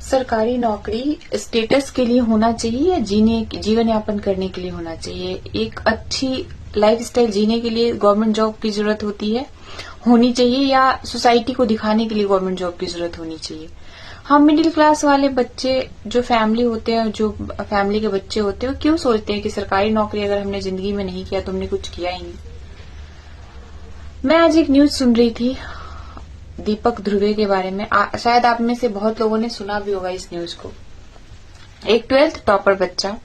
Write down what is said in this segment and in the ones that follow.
सरकारी नौकरी स्टेटस के लिए होना चाहिए या जीवन यापन करने के लिए होना चाहिए? एक अच्छी लाइफस्टाइल जीने के लिए गवर्नमेंट जॉब की जरूरत होनी चाहिए या सोसाइटी को दिखाने के लिए गवर्नमेंट जॉब की जरूरत होनी चाहिए? हम मिडिल क्लास वाले बच्चे जो फैमिली होते हैं, जो फैमिली के बच्चे होते हैं, वो क्यों सोचते हैं कि सरकारी नौकरी अगर हमने जिंदगी में नहीं किया तो हमने कुछ किया ही नहीं। मैं आज एक न्यूज सुन रही थी दीपक ध्रुवे के बारे में। शायद आप में से बहुत लोगों ने सुना भी होगा इस न्यूज को। एक 12th टॉपर बच्चा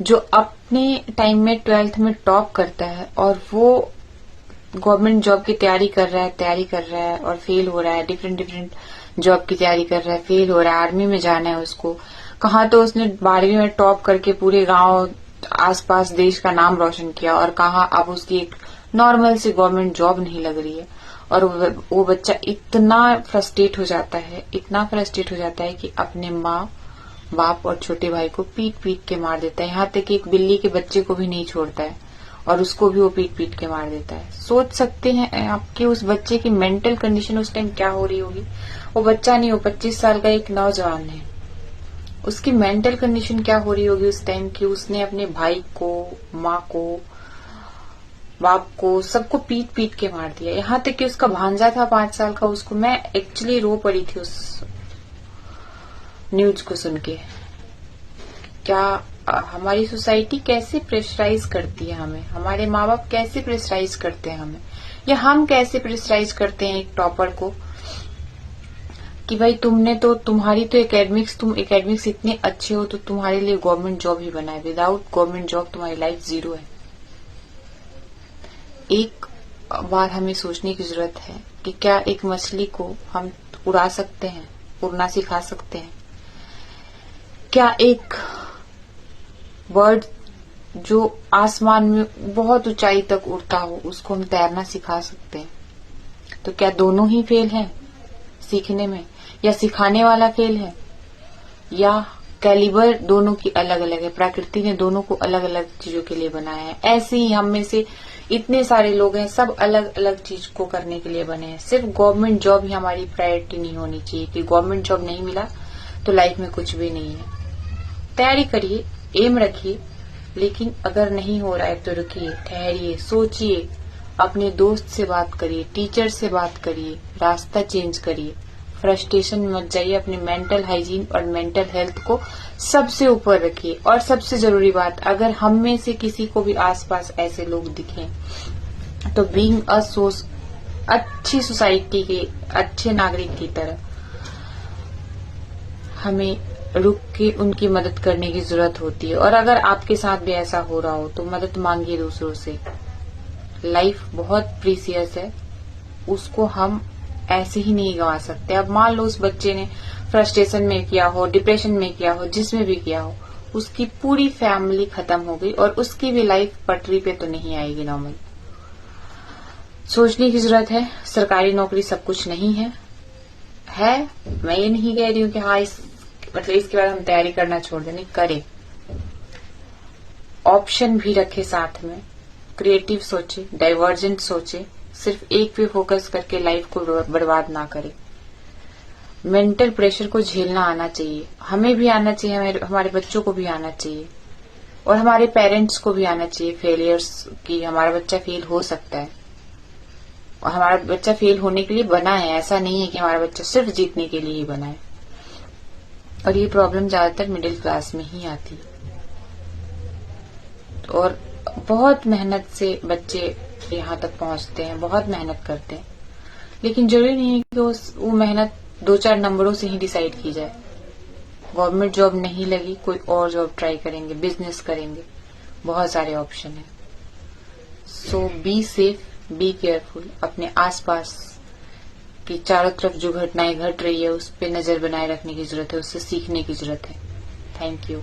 जो अपने टाइम में 12th में टॉप करता है और वो गवर्नमेंट जॉब की तैयारी कर रहा है और फेल हो रहा है, डिफरेंट जॉब की तैयारी कर रहा है, फेल हो रहा है, आर्मी में जाना है उसको। कहाँ तो उसने 12वीं में टॉप करके पूरे गांव आसपास देश का नाम रोशन किया और कहाँ अब उसकी एक नॉर्मल सी गवर्नमेंट जॉब नहीं लग रही है। और वो बच्चा इतना फ्रस्ट्रेट हो जाता है कि अपने माँ बाप और छोटे भाई को पीट पीट के मार देता है। यहाँ तक कि एक बिल्ली के बच्चे को भी नहीं छोड़ता है और उसको भी वो पीट पीट के मार देता है। सोच सकते हैं आपके उस बच्चे की मेंटल कंडीशन उस टाइम क्या हो रही होगी। वो बच्चा नहीं, वो 25 साल का एक नौजवान है। उसकी मेंटल कंडीशन क्या हो रही होगी उस टाइम कि उसने अपने भाई को, माँ को, बाप को, सबको पीट पीट के मार दिया। यहाँ तक कि उसका भांजा था 5 साल का, उसको मैं एक्चुअली रो पड़ी थी उस न्यूज को सुन के। क्या हमारी सोसाइटी कैसे प्रेशराइज करती है हमें, हमारे माँ बाप कैसे प्रेशराइज करते हैं हमें, या हम कैसे प्रेशराइज करते हैं एक टॉपर को कि भाई तुम्हारी तो तुम एकेडमिक्स इतने अच्छे हो तो तुम्हारे लिए गवर्नमेंट जॉब ही बना है। विदाउट गवर्नमेंट जॉब तुम्हारी लाइफ जीरो है। एक बार हमें सोचने की जरूरत है कि क्या एक मछली को हम उड़ा सकते हैं, उड़ना सिखा सकते हैं? क्या एक बर्ड जो आसमान में बहुत ऊंचाई तक उड़ता हो उसको हम तैरना सिखा सकते हैं? तो क्या दोनों ही फेल हैं सीखने में, या सिखाने वाला फेल है, या कैलिबर दोनों की अलग अलग है? प्रकृति ने दोनों को अलग अलग चीजों के लिए बनाया है। ऐसे ही हम में से इतने सारे लोग हैं, सब अलग अलग चीज को करने के लिए बने हैं। सिर्फ गवर्नमेंट जॉब ही हमारी प्रायोरिटी नहीं होनी चाहिए कि गवर्नमेंट जॉब नहीं मिला तो लाइफ में कुछ भी नहीं है। तैयारी करिए, एम रखिए, लेकिन अगर नहीं हो रहा है तो रुकिए, ठहरिए, सोचिए, अपने दोस्त से बात करिए, टीचर से बात करिए, रास्ता चेंज करिए, फ्रस्ट्रेशन में मत जाइए। अपनी मेंटल हाइजीन और मेंटल हेल्थ को सबसे ऊपर रखिए। और सबसे जरूरी बात, अगर हम में से किसी को भी आसपास ऐसे लोग दिखें तो बीइंग अ अच्छी सोसाइटी के अच्छे नागरिक की तरह हमें रुक के उनकी मदद करने की जरूरत होती है। और अगर आपके साथ भी ऐसा हो रहा हो तो मदद मांगिए दूसरों से। लाइफ बहुत प्रीसियस है, उसको हम ऐसे ही नहीं गंवा सकते। अब मान लो उस बच्चे ने फ्रस्ट्रेशन में किया हो, डिप्रेशन में किया हो, जिसमें भी किया हो, उसकी पूरी फैमिली खत्म हो गई और उसकी भी लाइफ पटरी पे तो नहीं आएगी नॉर्मल। सोचने की जरूरत है। सरकारी नौकरी सब कुछ नहीं है। मैं ये नहीं कह रही हूँ कि हाँ इसके बाद हम तैयारी करना छोड़ दें, नहीं करें। ऑप्शन भी रखे साथ में, क्रिएटिव सोचे, डाइवर्जेंट सोचे, सिर्फ एक पे फोकस करके लाइफ को बर्बाद ना करें। मेंटल प्रेशर को झेलना आना चाहिए, हमें भी आना चाहिए, हमारे बच्चों को भी आना चाहिए और हमारे पेरेंट्स को भी आना चाहिए। फेलियर्स की हमारा बच्चा फेल हो सकता है और हमारा बच्चा फेल होने के लिए बना है। ऐसा नहीं है कि हमारा बच्चा सिर्फ जीतने के लिए ही बना है। और ये प्रॉब्लम ज्यादातर मिडिल क्लास में ही आती है और बहुत मेहनत से बच्चे यहाँ तक पहुंचते हैं, बहुत मेहनत करते हैं, लेकिन जरूरी नहीं है कि वो मेहनत 2-4 नंबरों से ही डिसाइड की जाए। गवर्नमेंट जॉब नहीं लगी, कोई और जॉब ट्राई करेंगे, बिजनेस करेंगे, बहुत सारे ऑप्शन है। सो बी सेफ, बी केयरफुल। अपने आसपास की चारों तरफ जो घटनाएं घट रही है उस पर नजर बनाए रखने की जरूरत है, उससे सीखने की जरूरत है। Thank you.